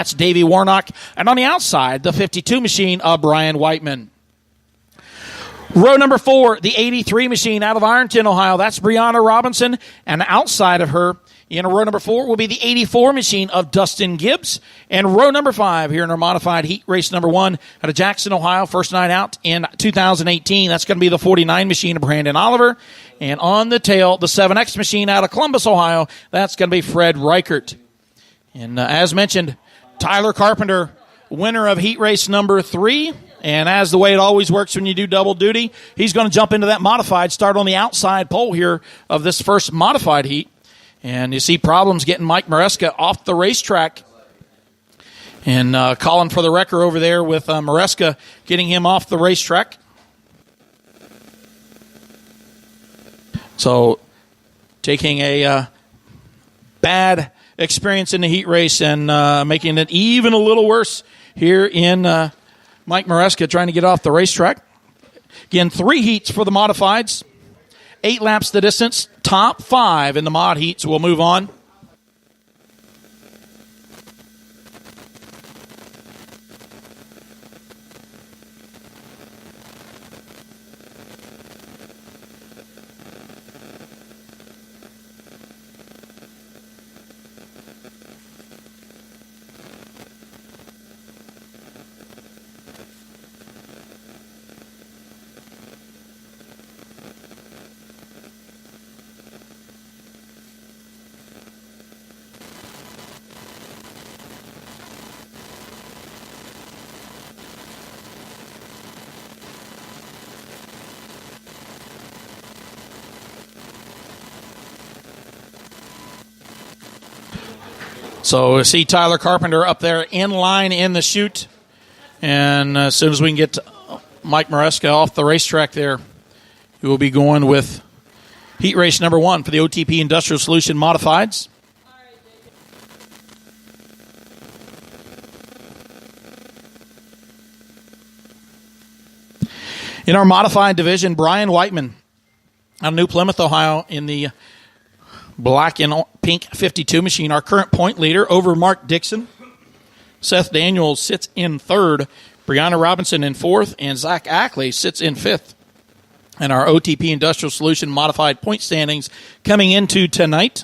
That's Davey Warnock. And on the outside, the 52 machine of Brian Whiteman. Row number 4, the 83 machine out of Ironton, Ohio. That's Brianna Robinson. And outside of her, in row number 4, will be the 84 machine of Dustin Gibbs. And row number 5 here in our modified heat race number 1 out of Jackson, Ohio. First night out in 2018. That's going to be the 49 machine of Brandon Oliver. And on the tail, the 7X machine out of Columbus, Ohio. That's going to be Fred Reichert. And as mentioned, Tyler Carpenter, winner of heat race number 3. And as the way it always works when you do double duty, he's going to jump into that modified, start on the outside pole here of this first modified heat. And you see problems getting Mike Maresca off the racetrack. And Colin for the wrecker over there with Maresca getting him off the racetrack. So taking a bad experience in the heat race and making it even a little worse here in Mike Maresca trying to get off the racetrack. Again, 3 heats for the modifieds. 8 laps the distance. Top 5 in the mod heats will move on. So we see Tyler Carpenter up there in line in the chute. And as soon as we can get Mike Maresca off the racetrack there, we will be going with heat race number 1 for the OTP Industrial Solution Modifieds. In our modified division, Brian Whiteman out of New Plymouth, Ohio, in the black and pink 52 machine, our current point leader over Mark Dixon. Seth Daniels sits in 3rd, Brianna Robinson in 4th, and Zach Ackley sits in 5th. And our OTP Industrial Solution modified point standings coming into tonight.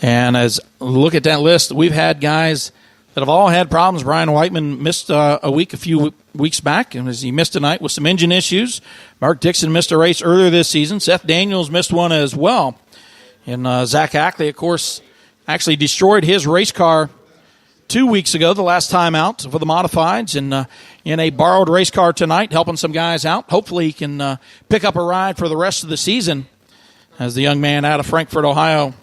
And as look at that list, we've had guys that have all had problems. Brian Whiteman missed a few weeks back, and as he missed tonight with some engine issues. Mark Dixon missed a race earlier this season. Seth Daniels missed one as well. And Zach Ackley, of course, actually destroyed his race car 2 weeks ago, the last time out for the modifieds, and in a borrowed race car tonight, helping some guys out. Hopefully he can pick up a ride for the rest of the season as the young man out of Frankfort, Ohio,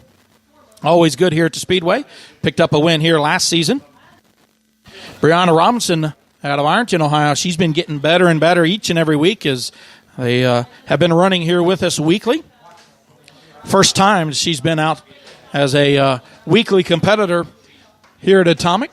always good here at the Speedway, picked up a win here last season. Brianna Robinson out of Ironton, Ohio, she's been getting better and better each and every week as they have been running here with us weekly. First time she's been out as a weekly competitor here at Atomic.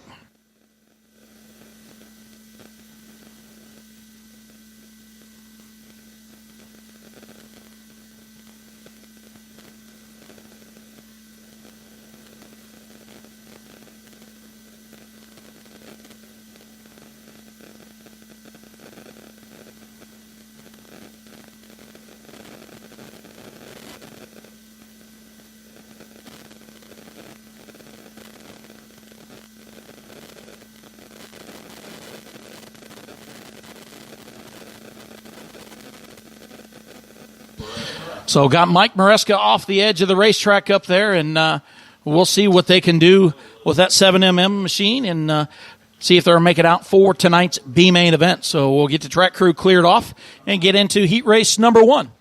So got Mike Maresca off the edge of the racetrack up there, and we'll see what they can do with that 7mm machine and see if they'll make it out for tonight's B-main event. So we'll get the track crew cleared off and get into heat race number 1.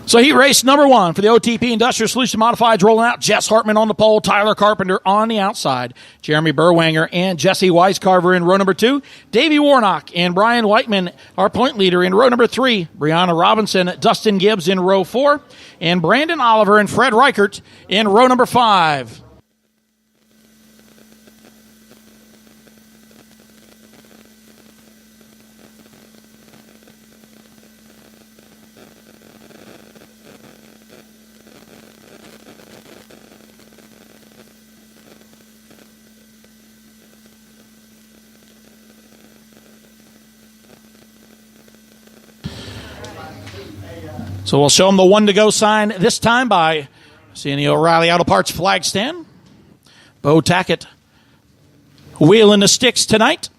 So So heat race number 1 for the OTP Industrial Solution Modifieds rolling out. Jess Hartman on the pole, Tyler Carpenter on the outside, Jeremy Burwanger and Jesse Weiscarver in row number 2. Davey Warnock and Brian Whiteman, our point leader, in row number 3. Brianna Robinson, Dustin Gibbs in row 4, and Brandon Oliver and Fred Reichert in row number 5. So we'll show them the 1 to go sign this time by seeing the O'Reilly Auto Parts flag stand. Bo Tackett wheeling the sticks tonight.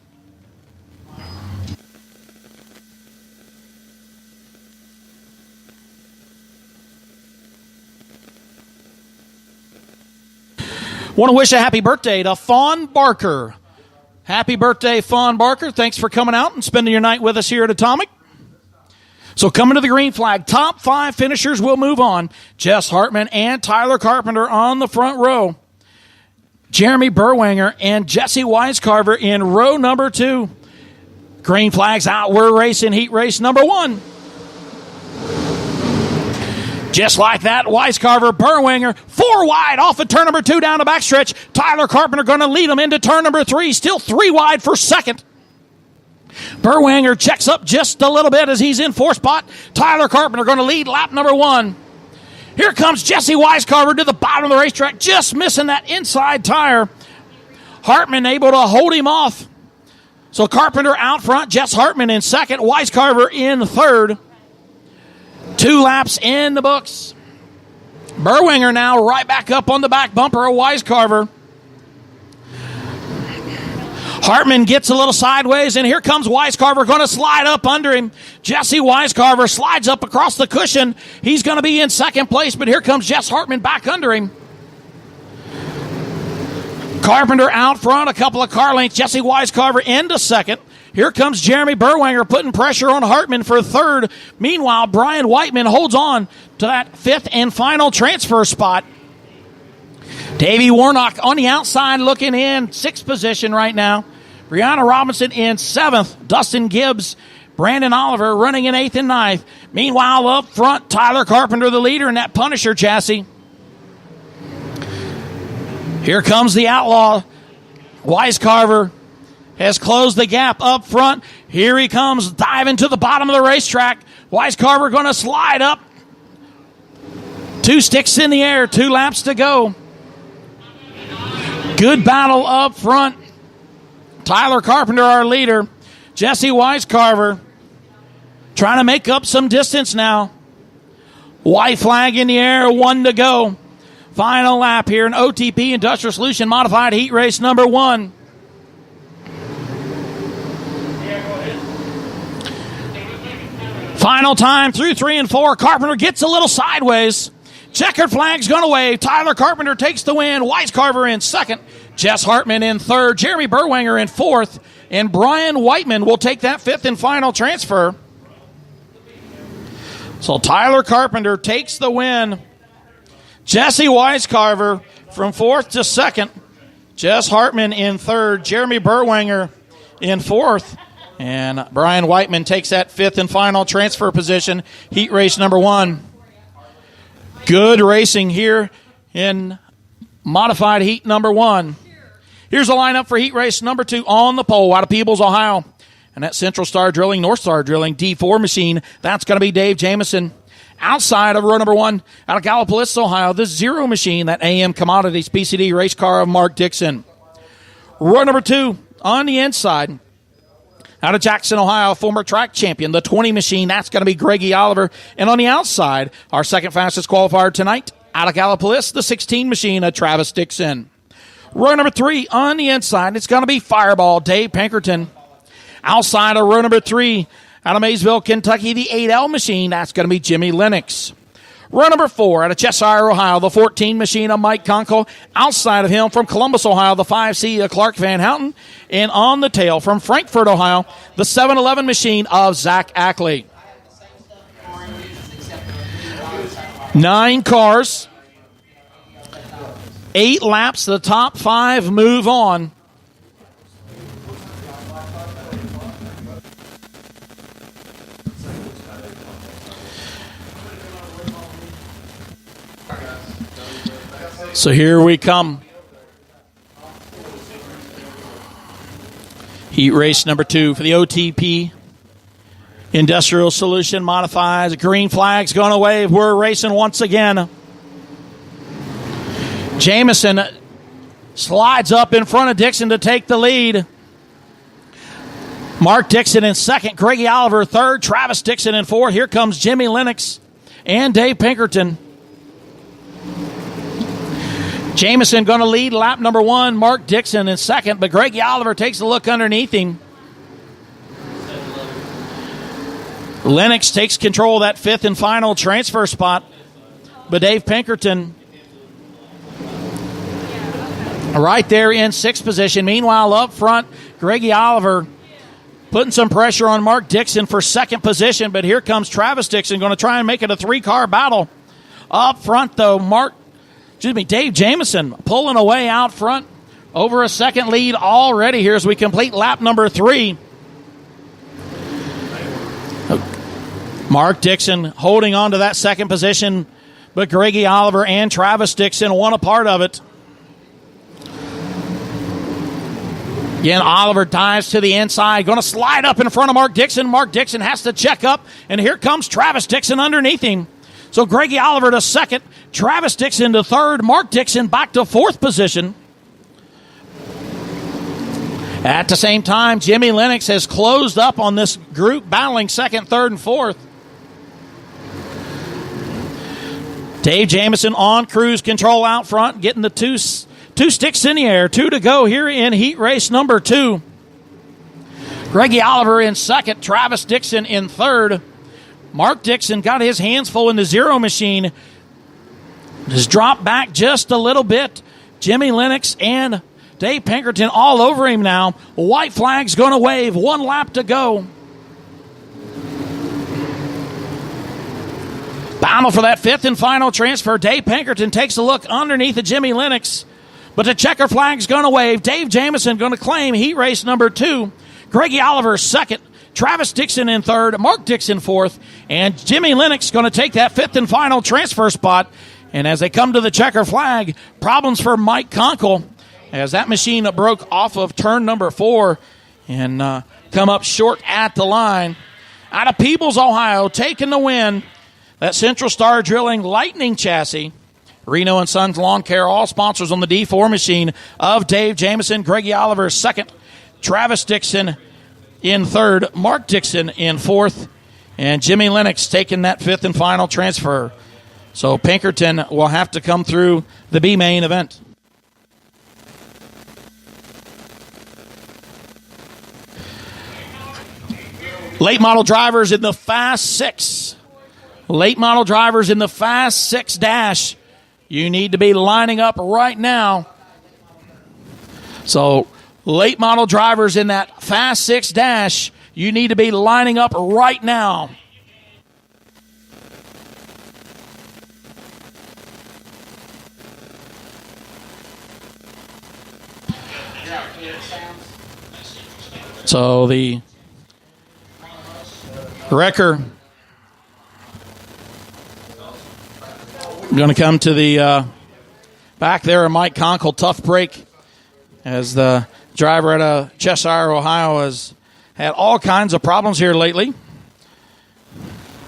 Want to wish a happy birthday to Fawn Barker. Happy birthday, Fawn Barker. Thanks for coming out and spending your night with us here at Atomic. So coming to the green flag, top 5 finishers will move on. Jess Hartman and Tyler Carpenter on the front row. Jeremy Burwanger and Jesse Weiscarver in row number 2. Green flag's out. We're racing heat race number 1. Just like that, Weiscarver, Burwanger, 4 wide off of turn number 2 down the backstretch. Tyler Carpenter going to lead them into turn number 3. Still 3 wide for second. Burwanger checks up just a little bit as he's in 4th spot. Tyler Carpenter going to lead lap number 1. Here comes Jesse Weiscarver to the bottom of the racetrack, just missing that inside tire. Hartman able to hold him off. So Carpenter out front, Jess Hartman in 2nd, Weiscarver in 3rd. 2 laps in the books. Burwanger now right back up on the back bumper of Weiscarver. Hartman gets a little sideways, and here comes Weiscarver going to slide up under him. Jesse Weiscarver slides up across the cushion. He's going to be in 2nd place, but here comes Jess Hartman back under him. Carpenter out front, a couple of car lengths. Jesse Weiscarver into 2nd. Here comes Jeremy Burwanger putting pressure on Hartman for 3rd. Meanwhile, Brian Whiteman holds on to that 5th and final transfer spot. Davey Warnock on the outside looking in, 6th position right now. Brianna Robinson in 7th. Dustin Gibbs, Brandon Oliver running in 8th and 9th. Meanwhile, up front, Tyler Carpenter, the leader in that Punisher chassis. Here comes the Outlaw. Weiscarver has closed the gap up front. Here he comes, diving to the bottom of the racetrack. Weiscarver going to slide up. 2 sticks in the air, 2 laps to go. Good battle up front. Tyler Carpenter, our leader. Jesse Weiscarver trying to make up some distance now. White flag in the air, 1 to go. Final lap here in OTP Industrial Solution Modified Heat Race number 1. Final time through 3 and 4. Carpenter gets a little sideways. Checkered flag's going to wave. Tyler Carpenter takes the win. Weiscarver in 2nd. Jess Hartman in 3rd. Jeremy Burwanger in 4th. And Brian Whiteman will take that 5th and final transfer. So Tyler Carpenter takes the win. Jesse Weiscarver from 4th to 2nd. Jess Hartman in 3rd. Jeremy Burwanger in 4th. And Brian Whiteman takes that 5th and final transfer position. Heat race number 1. Good racing here in modified heat number 1. Here's a lineup for heat race number 2 on the pole out of Peebles, Ohio. And that Central Star Drilling, North Star Drilling D4 machine, that's going to be Dave Jamison. Outside of row number 1 out of Gallipolis, Ohio, the Zero machine, that AM Commodities PCD race car of Mark Dixon. Row number 2 on the inside. Out of Jackson, Ohio, former track champion, the 20 machine, that's going to be Greggy Oliver. And on the outside, our second fastest qualifier tonight, out of Gallipolis, the 16 machine of Travis Dixon. Row number 3 on the inside, it's going to be Fireball, Dave Pinkerton. Outside of row number 3, out of Maysville, Kentucky, the 8L machine, that's going to be Jimmy Lennox. Row number 4 out of Cheshire, Ohio, the 14 machine of Mike Conkle. Outside of him from Columbus, Ohio, the 5C of Clark Van Houten. And on the tail from Frankfort, Ohio, the 711 machine of Zach Ackley. 9 cars. 8 laps. The top 5 move on. So here we come. Heat race number 2 for the OTP. Industrial Solution modifies. Green flag's going to wave. We're racing once again. Jamison slides up in front of Dixon to take the lead. Mark Dixon in second. Greggy Oliver third. Travis Dixon in fourth. Here comes Jimmy Lennox and Dave Pinkerton. Jamison going to lead lap number 1. Mark Dixon in second, but Greggy Oliver takes a look underneath him. Lennox takes control of that 5th and final transfer spot, but Dave Pinkerton right there in 6th position. Meanwhile, up front, Greggy Oliver putting some pressure on Mark Dixon for 2nd position, but here comes Travis Dixon going to try and make it a 3-car battle. Up front, though, Dave Jamison pulling away out front over a 2nd lead already here as we complete lap number 3. Mark Dixon holding on to that 2nd position, but Greggy Oliver and Travis Dixon want a part of it. Again, Oliver dives to the inside, going to slide up in front of Mark Dixon. Mark Dixon has to check up, and here comes Travis Dixon underneath him. So Greggy Oliver to 2nd, Travis Dixon to 3rd, Mark Dixon back to 4th position. At the same time, Jimmy Lennox has closed up on this group, battling 2nd, 3rd, and 4th. Dave Jamison on cruise control out front, getting the two sticks in the air. 2 to go here in heat race number 2. Greggy Oliver in 2nd, Travis Dixon in 3rd. Mark Dixon got his hands full in the zero machine. Has dropped back just a little bit. Jimmy Lennox and Dave Pinkerton all over him now. White flag's going to wave. 1 lap to go. Battle for that 5th and final transfer. Dave Pinkerton takes a look underneath of Jimmy Lennox. But the checker flag's going to wave. Dave Jamison going to claim heat race number 2. Greggy Oliver 2nd. Travis Dixon in 3rd. Mark Dixon 4th. And Jimmy Lennox going to take that 5th and final transfer spot. And as they come to the checker flag, problems for Mike Conkle as that machine broke off of turn number 4 and come up short at the line. Out of Peebles, Ohio, taking the win. That Central Star Drilling Lightning chassis. Reno and Sons Lawn Care, all sponsors on the D4 machine of Dave Jamison. Greggy Oliver 2nd. Travis Dixon in 3rd. Mark Dixon in 4th. And Jimmy Lennox taking that 5th and final transfer. So Pinkerton will have to come through the B main event. Late model drivers in the Fast 6. Late model drivers in the Fast 6 dash. You need to be lining up right now. So late model drivers in that Fast 6 dash, you need to be lining up right now. So the wrecker going to come to the back there, and Mike Conkle, tough break, as the driver out of Cheshire, Ohio, has had all kinds of problems here lately.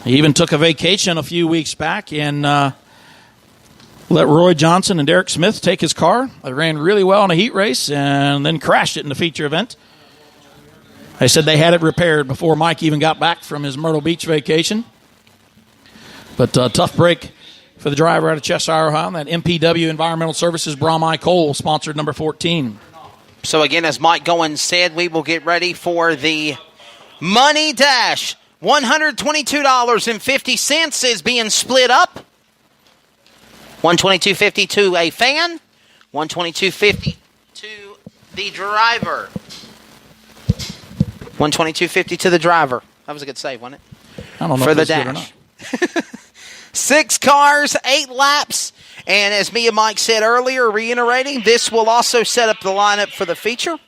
He even took a vacation a few weeks back and let Roy Johnson and Derek Smith take his car. They ran really well in a heat race and then crashed it in the feature event. They said they had it repaired before Mike even got back from his Myrtle Beach vacation. But tough break for the driver out of Cheshire, Ohio. That MPW Environmental Services Brahmi Coal sponsored number 14. So again, as Mike Goins said, we will get ready for the Money Dash. $122.50 is being split up. $122.50 to a fan. $122.50 to the driver. $122.50 to the driver. That was a good save, wasn't it? I don't know for if the that's dash. good or not. 6 cars, 8 laps. And as me and Mike said earlier, reiterating, this will also set up the lineup for the feature.